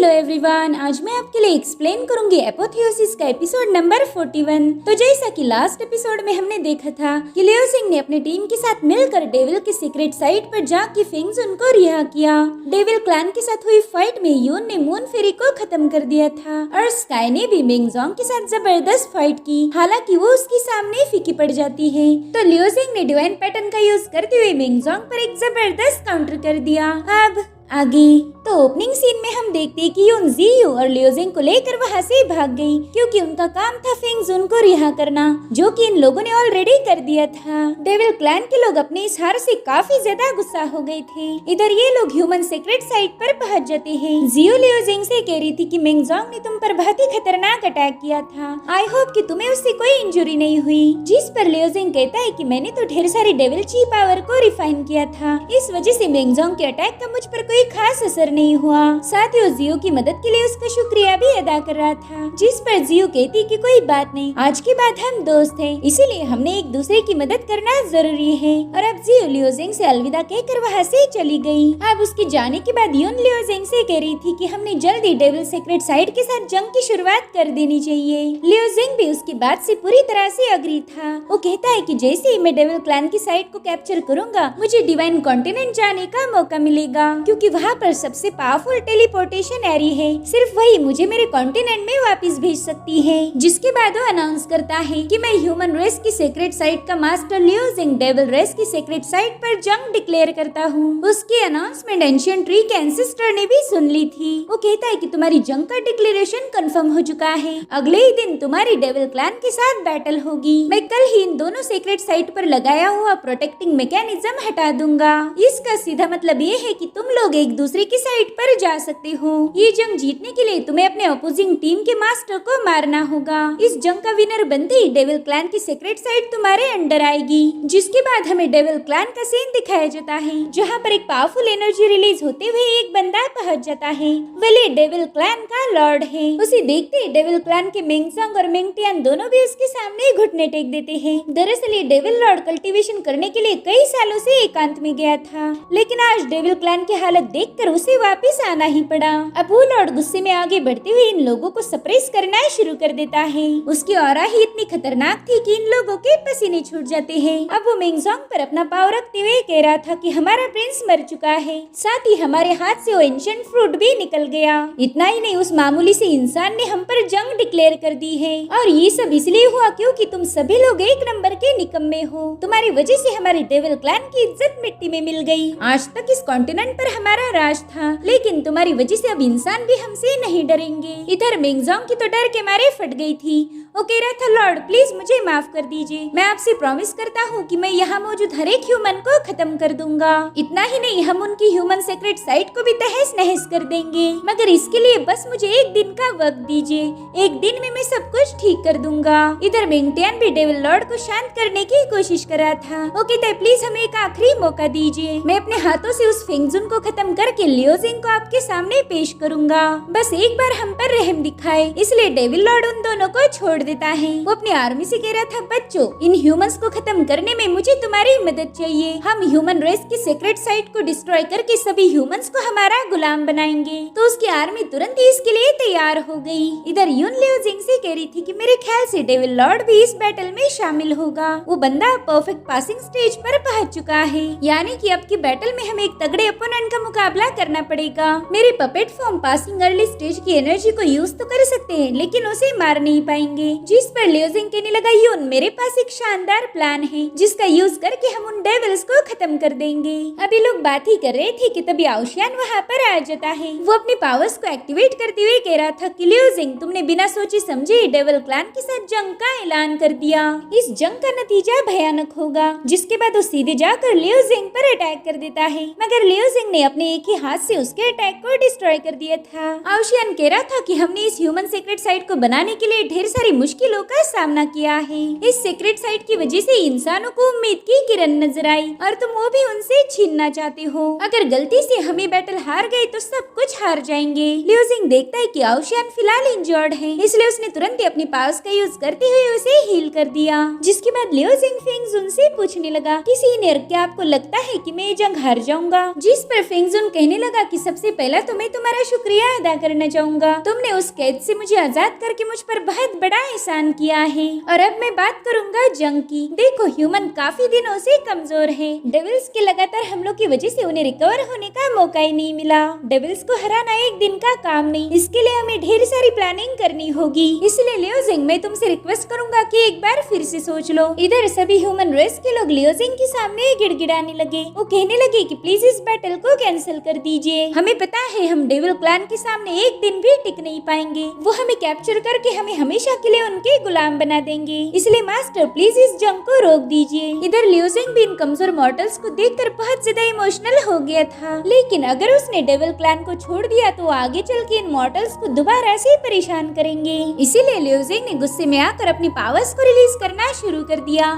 Hello everyone, आज मैं आपके लिए एक्सप्लेन करूंगी एपोथेओसिस का एपिसोड नंबर 41। तो जैसा कि लास्ट एपिसोड में हमने देखा था कि लियो जिंग ने अपने टीम के साथ मिलकर डेविल के सीक्रेट साइट पर जाके फेंगजुन को रिहा किया। डेविल क्लैन के साथ हुई फाइट में यून ने मून फेरी को खत्म कर दिया था और स्काई ने भी मिंगजोंग के साथ जबरदस्त फाइट की, हालांकि वो उसके सामने फीकी पड़ जाती है। तो लियो जिंग ने डिवाइन पैटर्न का यूज करते हुए मिंगजोंग पर एक जबरदस्त काउंटर कर दिया। अब आगे तो ओपनिंग सीन में हम देखते हैं कि यून जियू और लियो जिंग को लेकर वहाँ से भाग गई, क्योंकि उनका काम था फेंगजुन को रिहा करना, जो कि इन लोगों ने ऑलरेडी कर दिया था। डेविल क्लैन के लोग अपने इस हार से काफी ज्यादा गुस्सा हो गए थे। इधर ये लोग ह्यूमन सीक्रेट साइट पर पहुंच जाते हैं। जियू लियो जिंग से कह रही थी कि मिंगजोंग ने तुम पर बहुत ही खतरनाक अटैक किया था, आई होप कि तुम्हें उससे कोई इंजुरी नहीं हुई। जिस पर लियो जिंग कहता है कि मैंने तो ढेर सारी डेविल ची पावर को रिफाइन किया था, इस वजह से मिंगजोंग के अटैक का मुझ पर कोई खास असर नहीं हुआ। साथ ही वो जियो की मदद के लिए उसका शुक्रिया भी अदा कर रहा था, जिस पर जियो कहती कि कोई बात नहीं, आज के बाद हम दोस्त हैं, इसीलिए हमने एक दूसरे की मदद करना जरूरी है। और अब जियो लियो जिंग से अलविदा कहकर वहाँ से चली गई। अब उसके जाने के बाद यून लियो जिंग से कह रही थी कि हमने जल्दी डेविल सीक्रेट साइट के साथ जंग की शुरुआत कर देनी चाहिए। लियो जिंग भी उसकी बात से पूरी तरह से अग्री था। वो कहता है कि जैसे ही मैं डेविल क्लैन की साइट को कैप्चर करूंगा, मुझे डिवाइन कॉन्टिनेंट जाने का मौका मिलेगा, क्योंकि वहाँ पर सबसे पावरफुल टेलीपोर्टेशन एरी है, सिर्फ वही मुझे मेरे कॉन्टिनेंट में वापस भेज सकती है। जिसके बाद वो अनाउंस करता है कि मैं ह्यूमन रेस की सीक्रेट साइट का मास्टर लियो जिंग डेविल रेस की सीक्रेट साइट पर जंग डिक्लेयर करता हूँ। उसकी अनाउंसमेंट एंशिएंट ट्री के एंसेस्टर ने भी सुन ली थी। वो कहता है कि तुम्हारी जंग का डिक्लेरेशन कंफर्म हो चुका है, अगले ही दिन तुम्हारी डेविल क्लैन के साथ बैटल होगी। मैं कल ही इन दोनों सीक्रेट साइट पर लगाया हुआ प्रोटेक्टिंग मैकेनिज्म हटा दूंगा। इसका सीधा मतलब ये है कि तुम लोग एक दूसरे की साइट पर जा सकते हो। ये जंग जीतने के लिए तुम्हें अपने अपोजिंग टीम के मास्टर को मारना होगा। इस जंग का विनर बनते ही डेविल क्लैन की सीक्रेट साइट तुम्हारे अंडर आएगी। जिसके बाद हमें डेविल क्लैन का सीन दिखाया जाता है, जहाँ पर एक पावरफुल एनर्जी रिलीज होते हुए एक बंदा पहुँच जाता है। वही डेविल क्लैन का लॉर्ड है। उसे देखते ही डेविल क्लैन के मिंगजोंग और मिंगटियान दोनों भी उसके सामने घुटने टेक देते हैं। दरअसल ये डेविल लॉर्ड कल्टीवेशन करने के लिए कई सालों से एकांत में गया था, लेकिन आज डेविल क्लैन की हालत देखकर उसे वापस आना ही पड़ा। अब वो लॉर्ड गुस्से में आगे बढ़ते हुए इन लोगों को सप्रेस करना शुरू कर देता है। उसकी ऑरा ही इतनी खतरनाक थी कि इन लोगों के पसीने छूट जाते हैं। अब वो मिंगजोंग पर अपना पावर रखते हुए कह रहा था कि हमारा प्रिंस मर चुका है, साथ ही हमारे हाथ से वो एंशिएंट फ्रूट भी निकल गया। इतना ही नहीं, उस मामूली से इंसान ने हम पर जंग डिक्लेयर कर दी है, और ये सब इसलिए हुआ क्योंकि तुम सभी लोग एक नंबर के निकम्मे हो। तुम्हारी वजह से हमारे डेविल क्लैन की इज्जत मिट्टी में मिल गई। आज तक इस कॉन्टिनेंट पर हमारा राज था, लेकिन तुम्हारी वजह से अब इंसान भी हमसे नहीं डरेंगे। इधर मिंगजोंग की तो डर के मारे फट गई थी। वो कह रहा था, लॉर्ड प्लीज मुझे माफ कर दीजिए, मैं आपसे प्रॉमिस करता हूँ कि मैं यहाँ मौजूद हर एक ह्यूमन को खत्म कर दूंगा। इतना ही नहीं, हम उनकी ह्यूमन सीक्रेट साइट को भी तहस नहस कर देंगे, मगर इसके लिए बस मुझे एक दिन का वक्त दीजिए, एक दिन में मैं सब कुछ ठीक कर दूंगा। इधर मिंगटियान भी डेविल लॉर्ड को शांत करने की कोशिश कर रहा था। वो कहता है, प्लीज हमें एक आखिरी मौका दीजिए, मैं अपने हाथों से उस फेंगजुन को खत्म करके लियो जिंग को आपके सामने पेश करूंगा, बस एक बार हम पर रहम दिखाए। इसलिए डेविल लॉर्ड उन दोनों को छोड़ देता है। वो अपनी आर्मी से कह रहा था, बच्चों इन ह्यूमंस को खत्म करने में मुझे तुम्हारी मदद चाहिए। हम ह्यूमन रेस की सीक्रेट साइट को डिस्ट्रॉय करके सभी ह्यूमंस को हमारा गुलाम बनाएंगे। तो उसकी आर्मी तुरंत ही इसके लिए तैयार हो गई। इधर यून लियो जिंग से कह रही थी कि मेरे ख्याल से डेविल लॉर्ड भी इस बैटल में शामिल होगा। वो बंदा परफेक्ट पासिंग स्टेज पर पहुंच चुका है, यानी कि अब की बैटल में हमें एक तगड़े ओपोनेंट का मुकाबला करना पड़ेगा। मेरे puppet form passing early stage की एनर्जी को यूज तो कर सकते हैं, लेकिन उसे मार नहीं पाएंगे। जिस पर लियो जिंग कहने लगा, यून मेरे पास एक शानदार प्लान है, जिसका यूज करके हम उन डेविल्स को खत्म कर देंगे। अभी लोग बात ही कर रहे थे कि तभी आउशियान वहाँ पर आ जाता है। वो अपने पावर्स को एक्टिवेट करते हुए कह रहा था कि लियो जिंग तुमने बिना सोचे समझे डेविल क्लैन के साथ जंग का ऐलान कर दिया। इस जंग का नतीजा भयानक होगा। जिसके बाद वो सीधे जाकर लियो जिंग पर अटैक कर देता है, मगर लियो जिंग ने अपने एक ही हाथ से उसके अटैक को डिस्ट्रॉय कर दिया था। आउशियान कह रहा था कि हमने इस ह्यूमन सीक्रेट साइट को बनाने के लिए ढेर सारी मुश्किलों का सामना किया है। इस सीक्रेट साइट की वजह से इंसानों को उम्मीद की किरण नजर आई, और तुम वो भी उनसे छीनना चाहते हो। अगर गलती से हमें बैटल हार गए तो सब कुछ हार जाएंगे। लियो जिंग देखता है कि आउशियान फिलहाल इंजर्ड है, इसलिए उसने तुरंत ही अपनी पावर्स का यूज करते हुए उसे हील कर दिया। जिसके बाद लियो जिंग फेंगजुन से पूछने लगा कि सीनियर क्या आपको लगता है कि मैं ये जंग हार जाऊंगा? जिस पर फेंगजुन फिंगजुन कहने लगा कि सबसे पहला तो मैं तुम्हारा शुक्रिया अदा करना चाहूंगा। तुमने उस कैद से मुझे आजाद करके मुझ पर बहुत बड़ा एहसान किया है। और अब मैं बात करूंगा जंग की। देखो ह्यूमन काफी दिनों से कमजोर है। डेविल्स के लगातार हमलों की वजह से उन्हें रिकवर होने का मौका ही नहीं मिला। डेविल्स को हराना एक दिन का काम नहीं, इसके लिए हमें ढेर सारी प्लानिंग करनी होगी। इसलिए लियोजिंग मैं तुमसे रिक्वेस्ट करूंगा कि एक बार फिर से सोच लो। इधर सभी ह्यूमन रेस के लोग लियोजिंग के सामने गिड़गिड़ाने लगे। वो कहने लगे कि प्लीज इस बैटल को कैंसिल कर दीजिए। हमें पता है हम डेविल क्लैन के सामने एक दिन भी टिक नहीं पाएंगे। वो हमें कैप्चर करके हमें हमेशा के लिए उनके गुलाम बना देंगे। इसलिए मास्टर प्लीज इस जंग को रोक दीजिए। इधर लियोजिंग भी इन कमजोर मॉर्टल्स को देखकर बहुत ज्यादा इमोशनल हो गया था। लेकिन अगर उसने डेविल क्लैन को छोड़ दिया तो आगे चल के इन मॉर्टल्स को दोबारा से परेशान करेंगे। इसीलिए लियोजिंग ने गुस्से में आकर अपनी पावर्स को रिलीज करना शुरू कर दिया।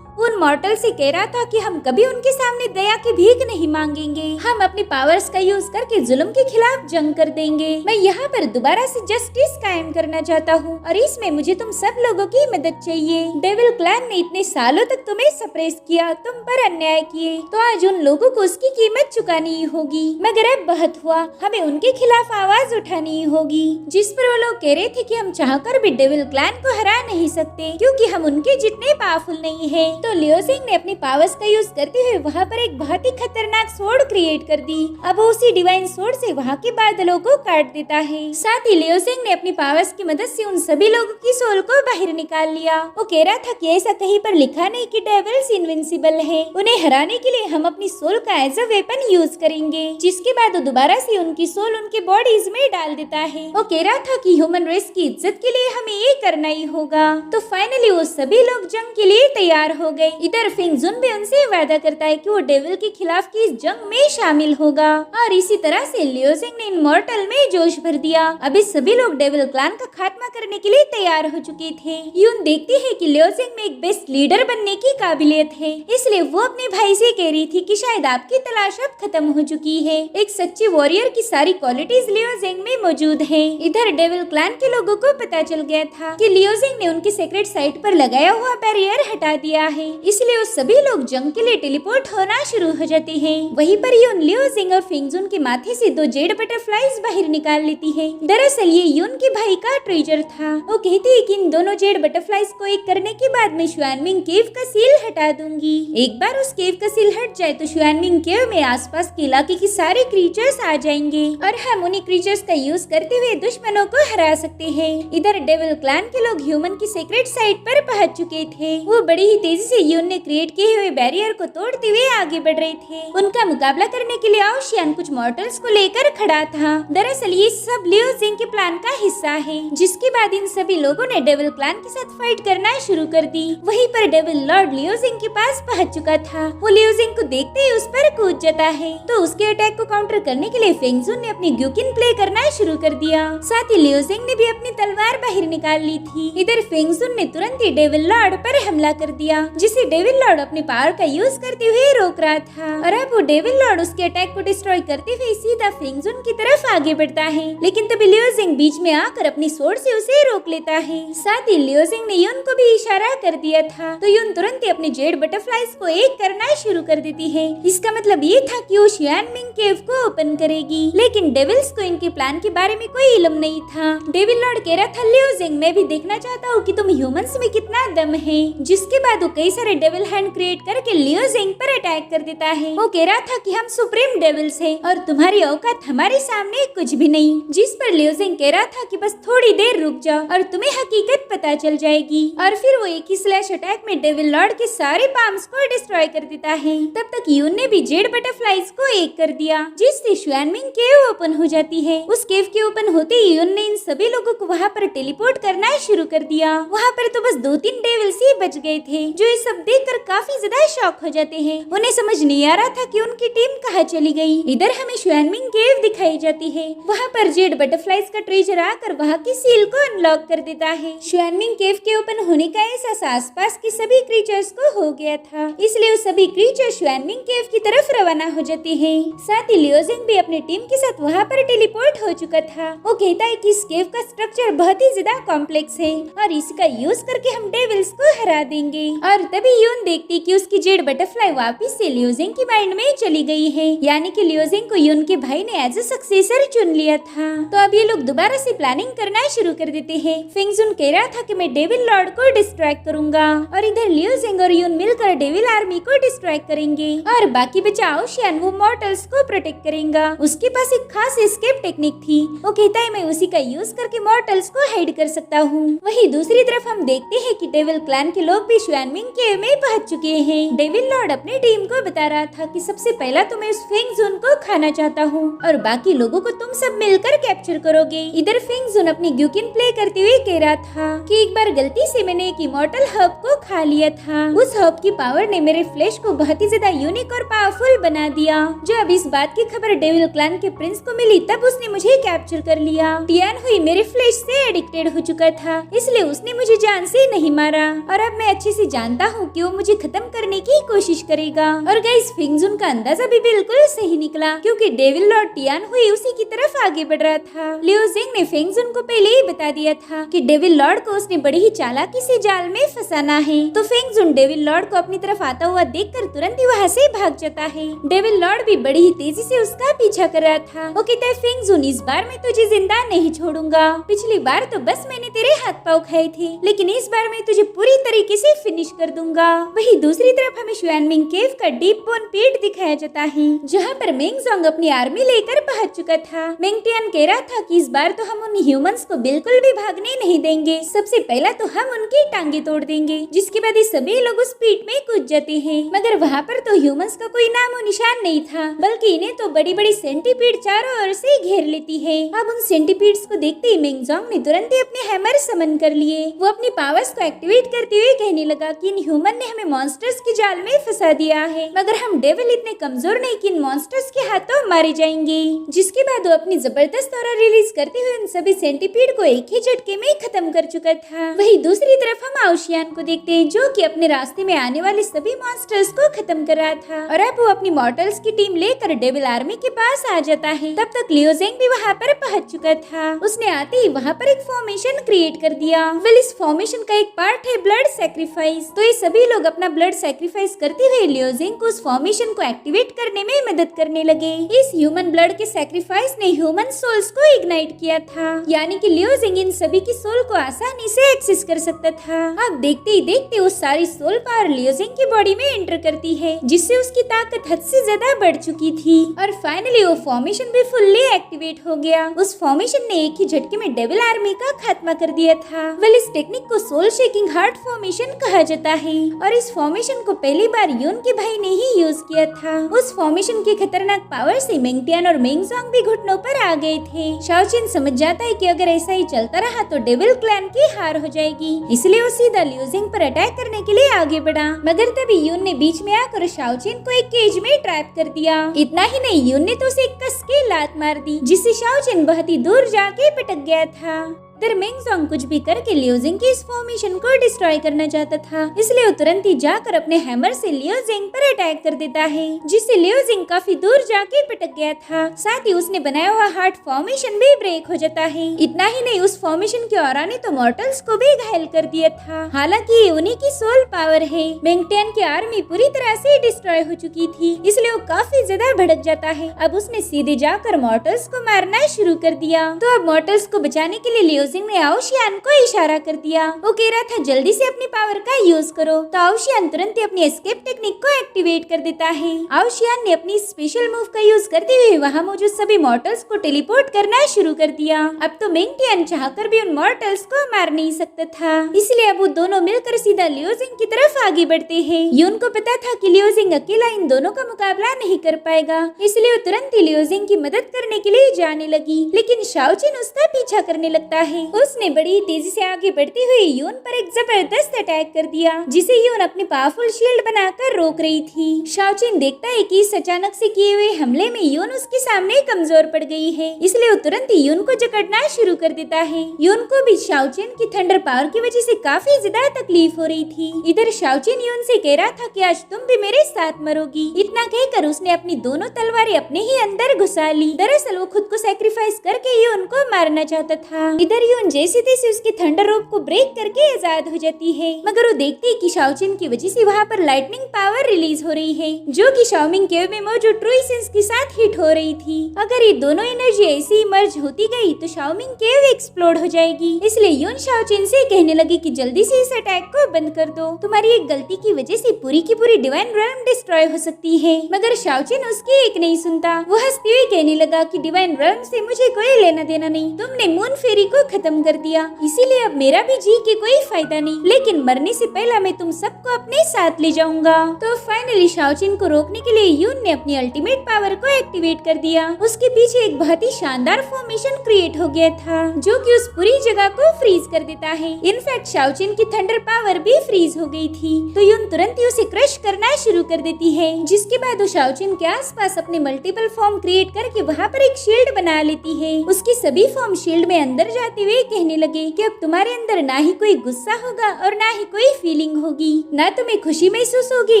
उन मॉर्टल से कह रहा था कि हम कभी उनके सामने दया की भीख नहीं मांगेंगे। हम अपनी पावर्स का यूज करके जुल्म के खिलाफ जंग कर देंगे। मैं यहाँ पर दोबारा से जस्टिस कायम करना चाहता हूँ और इसमें मुझे तुम सब लोगों की मदद चाहिए। डेविल क्लैन ने इतने सालों तक तुम्हें सप्रेस किया, तुम पर अन्याय किए, तो आज उन लोगों को उसकी कीमत चुकानी होगी। मगर अब बहुत हुआ, हमें उनके खिलाफ आवाज उठानी होगी। जिस पर वो लोग कह रहे थे कि हम चाहकर भी डेविल क्लैन को हरा नहीं सकते क्योंकि हम उनके जितने पावरफुल नहीं है। तो लियोजिंग ने अपनी पावर्स का यूज करते हुए वहाँ पर एक बहुत ही खतरनाक सोर्ड क्रिएट कर दी। अब उसी डिवाइन सोर्ड से वहाँ के बादलों को काट देता है। साथ ही लियोजिंग ने अपनी पावर्स की मदद से उन सभी लोगों की सोल को बाहर निकाल लिया। वो कह रहा था कि ऐसा कहीं पर लिखा नहीं कि डेविल्स इनविंसिबल है। उन्हें हराने के लिए हम अपनी सोल का एज अ वेपन यूज करेंगे, जिसके बाद वो दोबारा से उनकी सोल उनके बॉडीज में डाल देता है। वो कह रहा था कि ह्यूमन रेस की इज्जत के लिए हमें ये करना ही होगा। तो फाइनली वो सभी लोग जंग के लिए तैयार हो गए। इधर फिंगजुन भी उनसे वादा करता है कि वो डेविल के खिलाफ की इस जंग में शामिल होगा। और इसी तरह से लियोजिंग ने इन मॉर्टल में जोश भर दिया। अभी सभी लोग डेविल क्लैन का खात्मा करने के लिए तैयार हो चुके थे। यून देखती है कि लियोजिंग में एक बेस्ट लीडर बनने की काबिलियत है, इसलिए वो अपने भाई से कह रही थी कि शायद आपकी तलाश अब खत्म हो चुकी है। एक सच्चे वॉरियर की सारी क्वालिटीज लियोजिंग में मौजूद है। इधर डेविल क्लैन के लोगों को पता चल गया था कि लियोजिंग ने उनकी सीक्रेट साइट पर लगाया हुआ बैरियर हटा दिया है, इसलिए वो सभी लोग जंग के लिए टेलीपोर्ट होना शुरू हो जाते हैं। वहीं पर यून लियोजिंग और फिंगजुन के माथे से 2 जेड बटरफ्लाईज बाहर निकाल लेती है। दरअसल ये यून के भाई का ट्रेजर था। वो कहती है कि इन दोनों जेड बटरफ्लाईज को एक करने के बाद मैं शुआनमिंग केव का सील हटा दूंगी। एक बार उस केव का सील हट जाए तो शुआनमिंग केव में आसपास के इलाके के सारे क्रीचर्स आ जाएंगे और हम उन्हीं क्रीचर्स का यूज करते हुए दुश्मनों को हरा सकते हैं। इधर डेविल क्लैन के लोग ह्यूमन की सीक्रेट साइट पर पहुंच चुके थे। वो बड़ी ही तेजी से यून ने क्रिएट किए हुए बैरियर को तोड़ते हुए आगे बढ़ रहे थे। उनका मुकाबला करने के लिए ओशियन कुछ मॉर्टल्स को लेकर खड़ा था। दरअसल ये सब लियोजिंग के प्लान का हिस्सा है, जिसके बाद इन सभी लोगों ने डेविल क्लैन के साथ फाइट करना शुरू कर दी। वहीं पर डेविल लॉर्ड लियोजिंग के पास पहुंच चुका था। वो लियोजिंग को देखते ही उस पर कूद जाता है, तो उसके अटैक को काउंटर करने के लिए फिंगजुन ने अपनी ग्यूकिन प्ले करना शुरू कर दिया। साथ ही लियोजिंग ने भी अपनी तलवार बाहर निकाल ली थी। इधर फिंगजुन ने तुरंत ही डेविल लॉर्ड पर हमला कर दिया, जिसे डेविल लॉर्ड अपनी पावर का यूज करते हुए रोक रहा था। और अब वो डेविल लॉर्ड उसके अटैक को डिस्ट्रॉय करते हुए सीधा फिंगजुन की तरफ आगे बढ़ता है। लेकिन तभी लियोजिंग बीच में आकर अपनी सोर्ड से उसे रोक लेता है। साथ ही लियोजिंग ने यून को भी इशारा कर दिया था, तो यून तुरंत ही अपने जेड बटरफ्लाईज को एक करना शुरू कर देती है। इसका मतलब ये था कि वो शुआनमिंग केव को ओपन करेगी। लेकिन डेविल्स को इनके प्लान के बारे में कोई इल्म नहीं था। डेविल लॉर्ड कह रहा था लियोजिंग मैं भी देखना चाहता हूँ कि तुम ह्यूमंस में कितना दम है। जिसके बाद वो कई सारे डेविल हैंड क्रिएट करके लियोजिंग पर अटैक कर देता है। वो कह रहा था कि हम सुप्रीम डेविल्स हैं और तुम्हारी औकात हमारे सामने कुछ भी नहीं। जिस पर लियोजिंग कह रहा था कि बस थोड़ी देर रुक जाओ और तुम्हें हकीकत पता चल जाएगी। और फिर वो एक ही स्लैश अटैक में डेविल लॉर्ड के सारे पाम्स को डिस्ट्रॉय कर देता है। तब तक यून ने भी जेड बटरफ्लाईज को एक कर दिया, जिससे शुआनमिंग केव ओपन हो जाती है। उस केव के ओपन होते ही यून ने इन सभी लोगों को वहाँ पर टेलीपोर्ट करना शुरू कर दिया। वहाँ पर तो बस 2-3 डेविल्स ही बच गए थे, जो ये सब देखकर काफी ज्यादा शॉक हो जाते हैं। उन्हें समझ नहीं आ रहा था कि उनकी टीम कहाँ चली गई। इधर हमें शुआनमिंग केव दिखाई जाती है। वहाँ पर जेड बटरफ्लाईज का ट्रेजर आकर वहाँ की सील को अनलॉक कर देता है। शुआनमिंग केव के ओपन होने का एहसास आसपास के सभी क्रीचर्स को हो गया था, इसलिए वो सभी क्रीचर शुआनमिंग केव की तरफ रवाना हो जाते हैं। साथ ही लियोजिंग भी अपनी टीम के साथ वहाँ पर टेलीपोर्ट हो चुका था। वो कहता है कि इस केव का स्ट्रक्चर बहुत ही ज्यादा कॉम्प्लेक्स है और इसका यूज करके हम डेविल्स को हरा देंगे। और तभी यून देखती कि उसकी जेड बटरफ्लाई वापस से लियोजिंग की माइंड में चली गई है, यानी कि लियोजिंग को यून के भाई ने एज ए सक्सेसर चुन लिया था। तो अब ये लोग दोबारा से प्लानिंग करना शुरू कर देते हैं। फिंगजुन कह रहा था कि मैं डेविल लॉर्ड को डिस्ट्रैक्ट करूंगा और इधर लियोजिंग और यून मिलकर डेविल आर्मी को डिस्ट्रैक्ट करेंगे और बाकी बचा आउशियन वो मॉर्टल्स को प्रोटेक्ट करेगा। उसके पास एक खास एस्केप टेक्निक थी। वो कहता है मैं उसी का यूज करके मॉर्टल्स को हाइड कर सकता हूँ। वहीं दूसरी तरफ हम देखते हैं कि डेविल क्लैन के लोग भी शुआनमिंग केव में पहुंच चुके हैं। डेविल लॉर्ड अपनी टीम को बता रहा था कि सबसे पहला तो मैं उस फिंगजुन को खाना चाहता हूँ और बाकी लोगों को तुम सब मिलकर कैप्चर करोगे। इधर फिंगजुन अपनी ग्यूकिन प्ले करते हुए कह रहा था कि एक बार गलती से मैंने एक इमॉर्टल हर्ब को खा लिया था। उस हर्ब की पावर ने मेरे फ्लैश को बहुत ही ज्यादा यूनिक और पावरफुल बना दिया। जब इस बात की खबर डेविल क्लैन के प्रिंस को मिली तब उसने मुझे कैप्चर कर लिया। टियान हुई मेरे फ्लैश से एडिक्टेड हो चुका था, इसलिए उसने मुझे जान से नहीं मारा और अब मैं अच्छे से जानता हूँ कि वो मुझे खत्म करने की कोशिश करेगा। और गाइस फिंगजुन का अंदाजा भी बिल्कुल सही निकला क्योंकि डेविल लॉर्ड टियान हुई उसी की तरफ आगे बढ़ रहा था। लियोजिंग ने फिंगजुन को पहले ही बता दिया था कि डेविल लॉर्ड को उसने बड़ी ही चालाकी से जाल में फंसाना है। तो फिंगजुन डेविल लॉर्ड को अपनी तरफ आता हुआ देखकर तुरंत ही वहाँ से भाग जाता है। डेविल लॉर्ड भी बड़ी ही तेजी से उसका पीछा कर रहा था। वो कहता है फिंगजुन इस बार मैं तुझे जिंदा नहीं छोड़ूंगा। पिछली बार तो बस मैंने तेरे हाथ पाँव खाए थे, लेकिन इस बार मैं तुझे पूरी तरीके से फिनिश कर दूंगा। वही दूसरी तरफ हमें शुआनमिंग केव का डीप बोन पेट दिखाया जाता है जहाँ पर मेंगजोंग अपनी आर्मी लेकर पहुंच चुका था। मेंगटियान कह रहा था कि इस बार तो हम उन ह्यूमंस को बिल्कुल भी भागने नहीं देंगे। सबसे पहला तो हम उनकी टांगे तोड़ देंगे, जिसके बाद ये सभी लोग उस पीठ में कूद जाते हैं। मगर वहाँ पर तो ह्यूमंस का कोई नामो निशान नहीं था, बल्कि इन्हें तो बड़ी बड़ी सेंटीपीड चारों ओर से घेर लेती है। अब उन सेंटीपीड्स को देखते ही मेंगजोंग ने तुरंत ही अपने हैमर समन कर लिए। वो अपनी पावर्स को एक्टिवेट करते हुए कहने लगा कि इन ह्यूमन ने हमें मॉन्स्टर्स के जाल में फंसा दिया है, मगर हम डेविल इतने कमजोर नहीं कि इन मॉन्स्टर्स के हाथों मारे जाएंगे। जिसके बाद वो अपनी जबरदस्त ऑरा रिलीज करते हुए उन सभी सेंटीपीड को एक ही झटके में खत्म कर चुका था। वही दूसरी तरफ हम आउशियान को देखते हैं जो कि अपने रास्ते में आने वाले सभी मॉन्स्टर्स को खत्म कर रहा था और अब वो अपनी मॉर्टल्स की टीम लेकर डेविल आर्मी के पास आ जाता है। तब तक लियोजिंग भी वहाँ पर पहुँच चुका था। उसने आते ही वहाँ पर एक फॉर्मेशन क्रिएट कर दिया। वेल इस फॉर्मेशन का एक पार्ट है ब्लड सैक्रिफाइस। तो ये सभी लोग अपना ब्लड सैक्रिफाइस करते हुए लियोजिंग को उस फॉर्मेशन को एक्टिवेट करने में मदद करने लगे। इस ह्यूमन ब्लड के सैक्रिफाइस ने ह्यूमन सोल्स को इग्नाइट किया था, यानी कि लियोजिंग इन सभी की सोल को आसानी से एक्सेस कर सकता था। अब देखते ही देखते वो सारी सोल पावर लियोजिंग की बॉडी में एंटर करती है, जिससे उसकी ताकत हद से ज्यादा बढ़ चुकी थी और फाइनली वो फॉर्मेशन भी फुल्ली एक्टिवेट हो गया। उस फॉर्मेशन ने एक ही झटके में डेविल आर्मी का खात्मा कर दिया था। वेल इस टेक्निक को सोल शेकिंग हार्ट फॉर्मेशन कहा जाता है और इस फॉर्मेशन को पहली बार यून के भाई ने ही यूज किया था। उस फॉर्मेशन की खतरनाक पावर से मेंगटियान और मेंगजोंग भी घुटनों पर आ गए थे। शाओचिन समझ जाता है कि अगर ऐसा ही चलता रहा तो डेविल क्लैन की हार हो जाएगी, इसलिए वो सीधा लियोजिंग पर अटैक करने के लिए आगे बढ़ा। मगर तभी यून ने बीच में आकर शाओचिन को एक केज में ट्रैप कर दिया। इतना ही नहीं, यून ने तो उसे कस के लात मार दी, जिससे शाओचिन बहुत ही दूर जाके पिटक गया था। इधर मेंगजोंग कुछ भी करके लियोजिंग की इस फॉर्मेशन को डिस्ट्रॉय करना चाहता था, इसलिए वो तुरंत ही जाकर अपने हैमर से लियोजिंग पर अटैक कर देता है, जिससे लियोजिंग काफी दूर जाके पिटक गया था। साथ ही उसने बनाया हुआ हार्ट फॉर्मेशन भी ब्रेक हो जाता है। इतना ही नहीं, उस फॉर्मेशन की ऑरा ने तो मॉर्टल्स को भी घायल कर दिया था। हालांकि ये उन्हीं की सोल पावर है। मेंगटियान की आर्मी पूरी तरह से डिस्ट्रॉय हो चुकी थी, इसलिए वो काफी ज्यादा भड़क जाता है। अब उसने सीधे जाकर मॉर्टल्स को मारना शुरू कर दिया। तो अब मॉर्टल्स को बचाने के लिए लियोजिंग ने आउशियान को इशारा कर दिया। वो कह रहा था जल्दी से अपनी पावर का यूज करो। तो आउशियान तुरंत ही अपनी एस्केप टेक्निक को एक्टिवेट कर देता है। आउशियान ने अपनी स्पेशल मूव का यूज करते हुए वहाँ मौजूद सभी मॉर्टल्स को टेलीपोर्ट करना शुरू कर दिया। अब तो मेंगटियान चाहकर भी उन मॉर्टल्स को मार नहीं सकता था, इसलिए अब वो दोनों मिलकर सीधा लियोजिंग की तरफ आगे बढ़ते हैं। यून को पता था कि लियोजिंग अकेला इन दोनों का मुकाबला नहीं कर पाएगा, इसलिए वो तुरंत ही लियोजिंग की मदद करने के लिए जाने लगी। लेकिन शाओचिन उसका पीछा करने लगता है। उसने बड़ी तेजी से आगे बढ़ते हुए यून पर एक जबरदस्त अटैक कर दिया, जिसे यून अपनी पावरफुल शील्ड बनाकर रोक रही थी। शाओचिन देखता है कि इस अचानक से किए हुए हमले में यून उसके सामने कमजोर पड़ गई है, इसलिए वो तुरंत ही यून को जकड़ना शुरू कर देता है। यून को भी शाओचिन की थंडर पावर की वजह से काफी ज्यादा तकलीफ हो रही थी। इधर शाओचिन यून से कह रहा था कि आज तुम भी मेरे साथ मरोगी। इतना कहकर उसने अपनी दोनों तलवारें अपने ही अंदर घुसा ली। दरअसल वो खुद को सैक्रिफाइस करके यून को मारना चाहता था। इधर यून जैसे तैसे उसके थंडर रोप को ब्रेक करके आजाद हो जाती है, मगर वो देखती है कि शाओचिन की वजह से वहाँ पर लाइटनिंग पावर रिलीज हो रही है, जो कि शाओमिंग केव में मौजूद ट्रू एसेंस के साथ हिट हो रही थी। अगर ये दोनों एनर्जी ऐसे ही मर्ज होती गई तो शाओमिंग केव एक्सप्लोड हो जाएगी। इसलिए यून शाओचिन से कहने लगी कि जल्दी से इस अटैक को बंद कर दो, तुम्हारी एक गलती की वजह से पूरी की पूरी डिवाइन रेल्म डिस्ट्रॉय हो सकती है। मगर शाओचिन उसकी एक नहीं सुनता। वो हंसते हुए कहने लगा कि डिवाइन रेल्म से मुझे कोई लेना देना नहीं, तुमने मून फेरी को खत्म कर दिया, इसीलिए अब मेरा भी जी के कोई फायदा नहीं, लेकिन मरने से पहले मैं तुम सबको अपने साथ ले जाऊंगा। तो फाइनली शाओचिन को रोकने के लिए यून ने अपनी अल्टीमेट पावर को एक्टिवेट कर दिया। उसके पीछे एक बहुत ही शानदार फॉर्मेशन क्रिएट हो गया था, जो कि उस पूरी जगह को फ्रीज कर देता है। इनफैक्ट शाओचिन की थंडर पावर भी फ्रीज हो गई थी, तो यून तुरंत ही उसे क्रश करना शुरू कर देती है, जिसके बाद वो शाओचिन के आसपास अपने मल्टीपल फॉर्म क्रिएट करके वहाँ पर एक शील्ड बना लेती है। उसकी सभी फॉर्म शील्ड में अंदर जाते हुए कहने लगे कि अब तुम्हारे अंदर ना ही कोई गुस्सा होगा और ना ही कोई फीलिंग होगी, ना तुम्हें खुशी महसूस होगी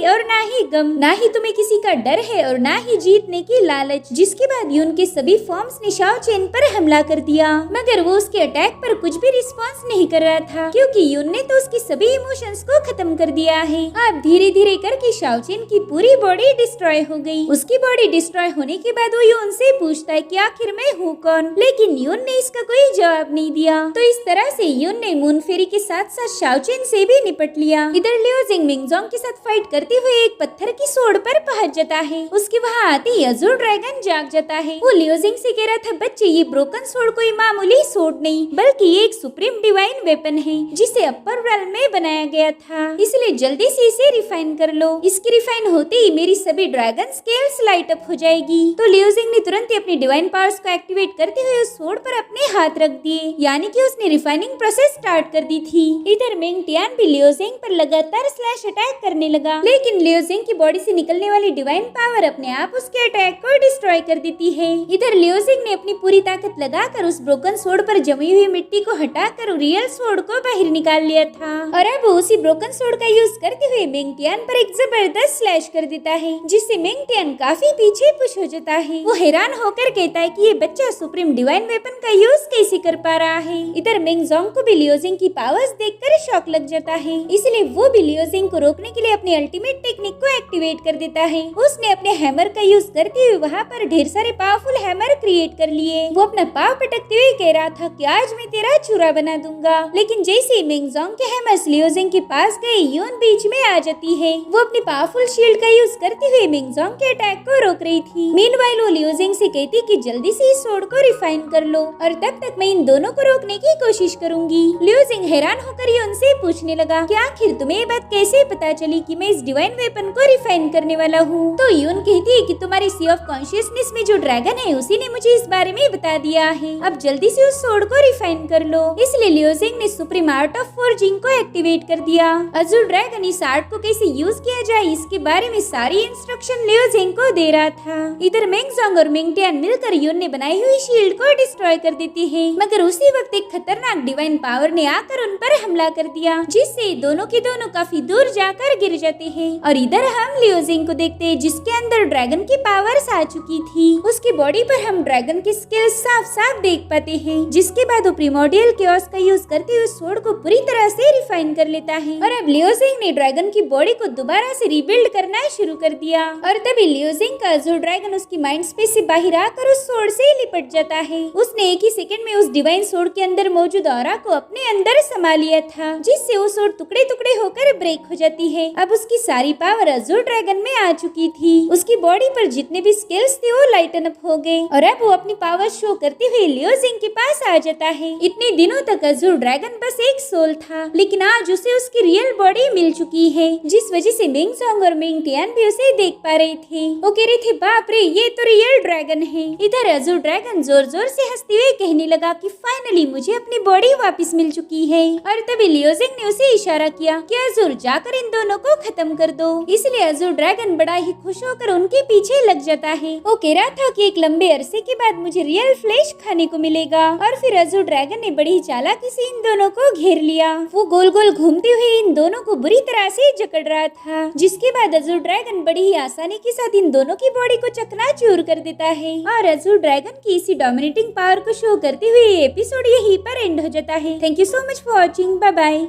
और ना ही गम, ना ही तुम्हें किसी का डर है और ना ही जीतने की लालच। जिसके बाद यून के सभी फॉर्म्स ने शाओचिन पर हमला कर दिया, मगर वो उसके अटैक पर कुछ भी रिस्पॉन्स नहीं कर रहा था, क्योंकि यून ने तो उसकी सभी इमोशंस को खत्म कर दिया है। अब धीरे धीरे करके शाओचिन की पूरी बॉडी डिस्ट्रॉय हो गई। उसकी बॉडी डिस्ट्रॉय होने के बाद वो यून से पूछता है कि आखिर मैं हूँ कौन, लेकिन यून ने इसका कोई जवाब नहीं दिया। तो इस तरह से यून ने मून फेरी के साथ साथ शाओचिन से भी निपट लिया। इधर लियो जिंग मिंगजोंग के साथ फाइट करते हुए एक पत्थर की सोड पर पहुंच जाता है। उसके वहाँ आते ही अजूर ड्रैगन जाग जाता है। वो लियो जिंग से कह रहा था, बच्चे ये ब्रोकन सोड कोई मामूली सोड नहीं, बल्कि ये एक सुप्रीम डिवाइन वेपन है, जिसे अपर रेल्म में बनाया गया था, इसलिए जल्दी से इसे रिफाइन कर लो। इसके रिफाइन होते ही मेरी सभी ड्रैगन स्केल्स लाइट अप हो जाएगी। तो लियो जिंग ने तुरंत ही अपनी डिवाइन पावर्स को एक्टिवेट करते हुए उस सोड पर अपने हाथ रख दिए, यानी कि उसने रिफाइनिंग प्रोसेस स्टार्ट कर दी थी। इधर मिंग टियान भी लियो जिंग पर लगातार स्लैश अटैक करने लगा, लेकिन लियो जिंग की बॉडी से निकलने वाली डिवाइन पावर अपने आप उसके अटैक को डिस्ट्रॉय कर देती है। इधर लियो जिंग ने अपनी पूरी ताकत लगाकर उस ब्रोकन सोड पर जमी हुई मिट्टी को हटाकर रियल सोड को बाहर निकाल लिया था, और अब उसी ब्रोकन सोड का यूज करते हुए मिंग टियान पर एक जबरदस्त स्लैश कर देता है, जिससे मिंग टियान काफी पीछे पुश हो जाता है। वो हैरान होकर कहता है कि ये बच्चा सुप्रीम डिवाइन वेपन का यूज कैसे कर पा रहा है। इधर मिंगजोंग को भी लियो जिंग की पावर्स देखकर शॉक लग जाता है, इसलिए वो भी लियो जिंग को रोकने के लिए अपनी अल्टीमेट टेक्निक को एक्टिवेट कर देता है। उसने अपने हैमर का यूज करते हुए वहाँ पर ढेर सारे पावरफुल हैमर क्रिएट कर लिए। वो अपना पाव पटकते हुए कह रहा था कि आज मैं तेरा चूरा बना दूंगा, लेकिन जैसे ही मिंगजोंग के हैमर्स लियो जिंग के पास गए, यून बीच में आ जाती है। वो अपनी पावरफुल शील्ड का यूज करते हुए मिंगजोंग के अटैक को रोक रही थी। मीनवाइल वो लियो जिंग से कहती कि जल्दी से इस सोड को रिफाइन कर लो, और तब तक मैं इन दोनों को रोकने की कोशिश करूंगी। लियो जिंग हैरान होकर यून से पूछने लगा कि आखिर तुम्हें ये बात कैसे पता चली कि मैं इस डिवाइन वेपन को रिफाइन करने वाला हूँ। तो यून कहती है कि तुम्हारी सी ऑफ कॉन्शियसनेस में जो ड्रैगन है उसी ने मुझे इस बारे में बता दिया है, अब जल्दी से उस सोड को रिफाइन कर लो। इसलिए लियो जिंग ने सुप्रीम आर्ट ऑफ फोर्जिंग को एक्टिवेट कर दिया। अजूर ड्रैगन इस आर्ट को कैसे यूज किया जाए इसके बारे में सारी इंस्ट्रक्शन लियो जिंग को दे रहा था। इधर मिंगजोंग और मिंग टियान मिलकर यून ने बनाई हुई शील्ड को डिस्ट्रॉय कर देती है, मगर उसी वक्त एक खतरनाक डिवाइन पावर ने आकर उन पर हमला कर दिया, जिससे दोनों के दोनों काफी दूर जाकर गिर जाते हैं। और इधर हम लियो जिंग को देखते हैं, जिसके अंदर ड्रैगन की पावर्स आ चुकी थी। उसकी बॉडी पर हम ड्रैगन की स्किल्स साफ साफ देख पाते हैं, जिसके बाद वो प्रिमोर्डियल केओस का यूज करते हुए सोड को पूरी तरह से रिफाइन कर लेता है। और अब लियो जिंग ने ड्रैगन की बॉडी को दोबारा से रिबिल्ड करना शुरू कर दिया, और तभी लियो जिंग का अजूर ड्रैगन उसकी माइंड स्पेस से बाहर आकर उस सोड से लिपट जाता है। उसने एक ही सेकंड में उस डिवाइन सोड के अंदर मौजूद ऑरा को अपने अंदर समा लिया था, जिससे वो सोड टुकड़े टुकड़े होकर ब्रेक हो जाती है। अब उसकी सारी पावर अजूर ड्रैगन में आ चुकी थी। उसकी बॉडी पर जितने भी स्किल्स थे वो लाइटन अप हो गए, और अब वो अपनी पावर शो करते हुए लियो जिंग के पास आ जाता है। इतने दिनों तक अजूर ड्रैगन बस एक सोल था, लेकिन आज उसे उसकी रियल बॉडी मिल चुकी है, जिस वजह से मिंगजोंग और मिंग टियान भी उसे देख पा रहे थे। वो कह रहे थे, बाप रे, ये तो रियल ड्रैगन है। इधर अजूर ड्रैगन जोर जोर से हंसते हुए कहने लगा कि फाइनली मुझे अपनी बॉडी वापस मिल चुकी है। और तभी लियो जिंग ने उसे इशारा किया कि अजूर जाकर इन दोनों को खत्म कर दो। इसलिए अजूर ड्रैगन बड़ा ही खुश होकर उनके पीछे लग जाता है। वो कह रहा था कि एक लंबे अरसे के बाद मुझे रियल फ्लैश खाने को मिलेगा। और फिर अजूर ड्रैगन ने बड़ी चालाकी से इन दोनों को घेर लिया। वो गोल गोल घूमते हुए इन दोनों को बुरी तरह से जकड़ रहा था, जिसके बाद अजूर ड्रैगन बड़ी ही आसानी के साथ इन दोनों की बॉडी को चकनाचूर कर देता है। और अजूर ड्रैगन की इसी डोमिनेटिंग पावर को शो करते हुए एपिसोड एपिसोड यहीं पर एंड हो जाता है। Thank you so much for watching. Bye bye.